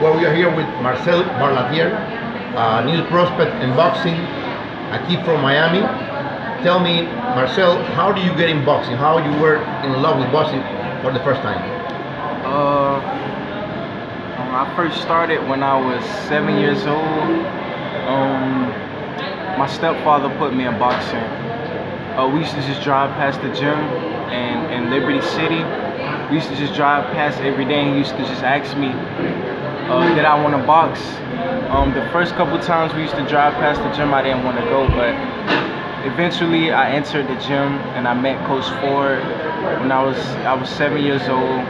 Well, we are here with Marcel Barlatier, new prospect in boxing, a kid from Miami. Tell me, Marcel, how do you get in boxing? How you were in love with boxing for the first time? Uh, I first started when I was 7 years old. My stepfather put me in boxing. We used to just drive past the gym in Liberty City. We used to just drive past every day, and he used to just ask me did I want to box. The first couple times we used to drive past the gym, I didn't want to go, but eventually I entered the gym and I met Coach Ford when I was 7 years old.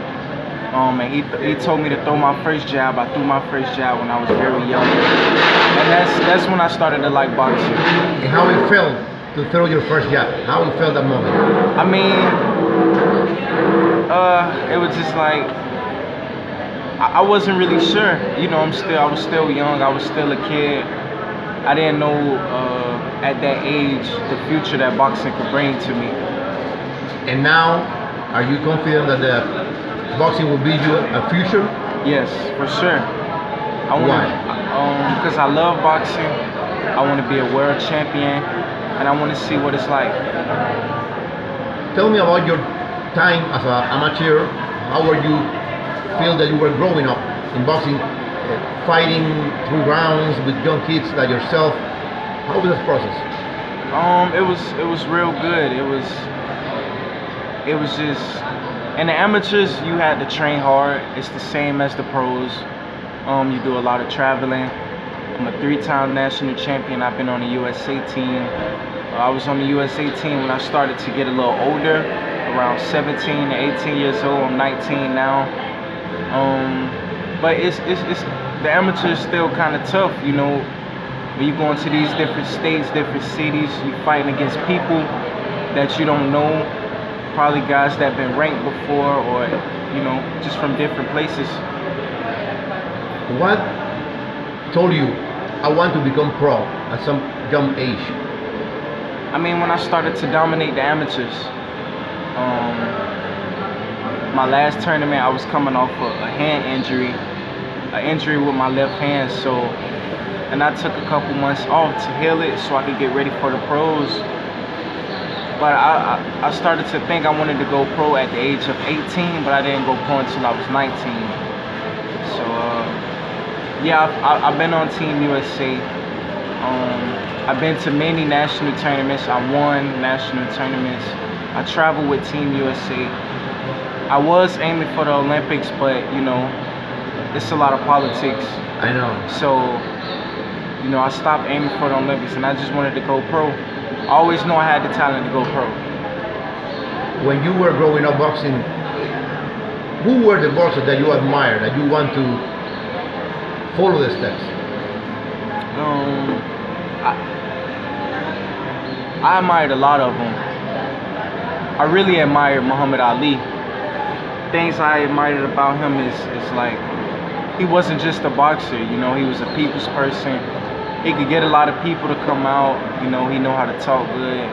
And he told me to throw my first jab. I threw my first jab when I was very young, and that's when I started to like boxing. And how it felt to throw your first jab? How it felt that moment? I mean, it was just like I wasn't really sure. You know, I was still young. I was still a kid. I didn't know at that age the future that boxing could bring to me. And now, are you confident that the boxing will be you a future? Yes, for sure. Why? Because I love boxing. I want to be a world champion, and I want to see what it's like. Tell me about your time as an amateur. How were you feel that you were growing up in boxing, fighting through rounds with young kids like yourself? How was this process? It was real good. It was just, in the amateurs you had to train hard. It's the same as the pros. You do a lot of traveling. I'm a 3-time national champion. I've been on the USA team. I was on the USA team when I started to get a little older, around 17 to 18 years old. I'm 19 now. But it's the amateurs still kind of tough, you know. When you go into these different states, different cities, you fighting against people that you don't know, probably guys that been ranked before, or you know, just from different places. What told you I want to become pro at some young age? I mean, when I started to dominate the amateurs. My last tournament, I was coming off a hand injury, an injury with my left hand, and I took a couple months off to heal it so I could get ready for the pros. But I started to think I wanted to go pro at the age of 18, but I didn't go pro until I was 19. So yeah, I've been on Team USA. I've been to many national tournaments. I won national tournaments. I traveled with Team USA. I was aiming for the Olympics, but you know, it's a lot of politics. I know. So, you know, I stopped aiming for the Olympics, and I just wanted to go pro. I always knew I had the talent to go pro. When you were growing up boxing, who were the boxers that you admired, that you want to follow the steps? I admired a lot of them. I really admired Muhammad Ali. Things I admired about him is like, he wasn't just a boxer, you know, he was a people's person. He could get a lot of people to come out, you know, he know how to talk good,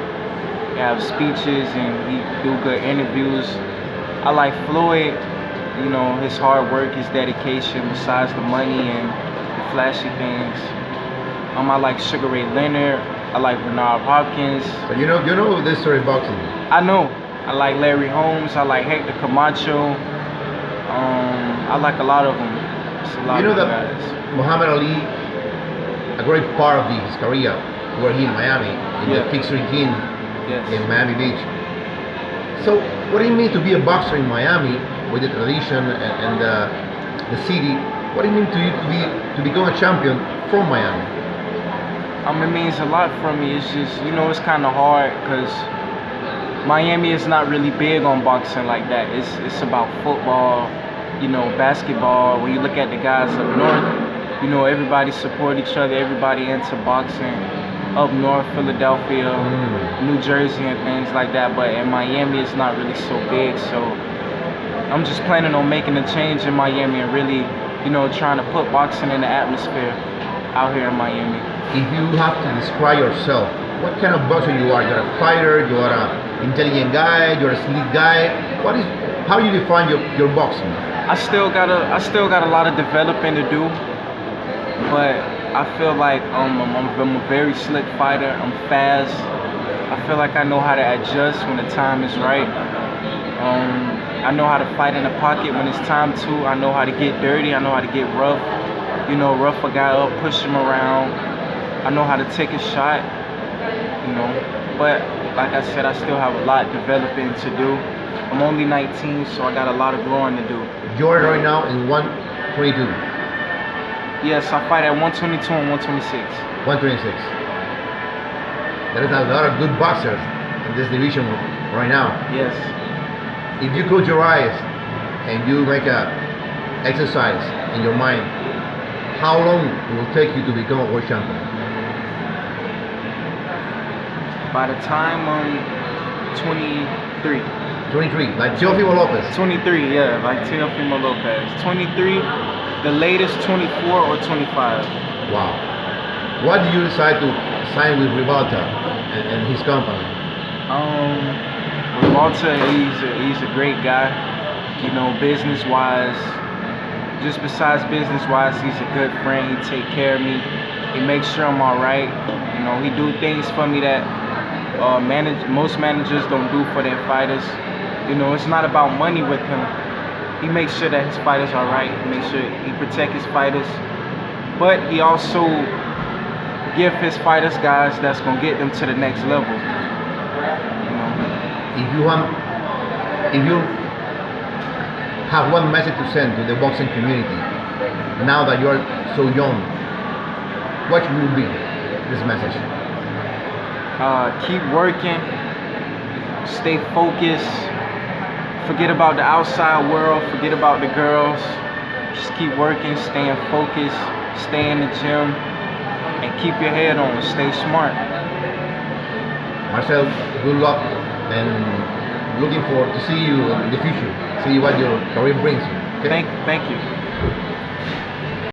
have speeches, and he do good interviews. I like Floyd, you know, his hard work, his dedication, besides the money and the flashy things. I like Sugar Ray Leonard, I like Bernard Hopkins. So you know this story of boxing? I know. I like Larry Holmes. I like Hector Camacho. I like a lot of them. It's a lot you know of that guys. Muhammad Ali, a great part of his career, were he in Miami, in the fixed regime in Miami Beach. So what do you mean to be a boxer in Miami with the tradition and the city? What do you mean to you to become a champion from Miami? It means a lot for me. It's just, you know, it's kind of hard because Miami is not really big on boxing like that. It's about football, you know, basketball. When you look at the guys up north, you know, everybody support each other. Everybody into boxing. Up north, Philadelphia, New Jersey, and things like that. But in Miami, it's not really so big. So I'm just planning on making a change in Miami and really, you know, trying to put boxing in the atmosphere out here in Miami. If you have to describe yourself, what kind of boxer you are? You're a fighter, you are an intelligent guy, you're a slick guy. how you define your boxing? I still got a lot of developing to do, but I feel like I'm a very slick fighter. I'm fast. I feel like I know how to adjust when the time is right. I know how to fight in the pocket when it's time to. I know how to get dirty. I know how to get rough. You know, rough a guy up, push him around. I know how to take a shot. You know, but like I said, I still have a lot developing to do. I'm only 19, so I got a lot of growing to do. You're right now in 122. Yes, I fight at 122 and 126. 126. There is a lot of good boxers in this division right now. Yes. If you close your eyes and you make a exercise in your mind, how long it will take you to become a world champion? By the time I'm 23. 23, like Teofimo Lopez. 23, yeah, like Teofimo Lopez. 23, the latest 24 or 25. Wow. Why did you decide to sign with Rivalta and his company? Rivalta, he's a great guy. You know, business-wise, just besides business-wise, he's a good friend. He take care of me. He makes sure I'm all right. You know, he do things for me that most managers don't do for their fighters. You know, it's not about money with him. He makes sure that his fighters are right. He makes sure he protect his fighters. But he also give his fighters guys that's gonna get them to the next level. You know? If you have one message to send to the boxing community now that you are so young, what will be this message? Keep working, stay focused, forget about the outside world, forget about the girls, just keep working, staying focused, stay in the gym, and keep your head on, stay smart. Marcel, good luck and looking forward to see you in the future, see what your career brings you. Okay? Thank you.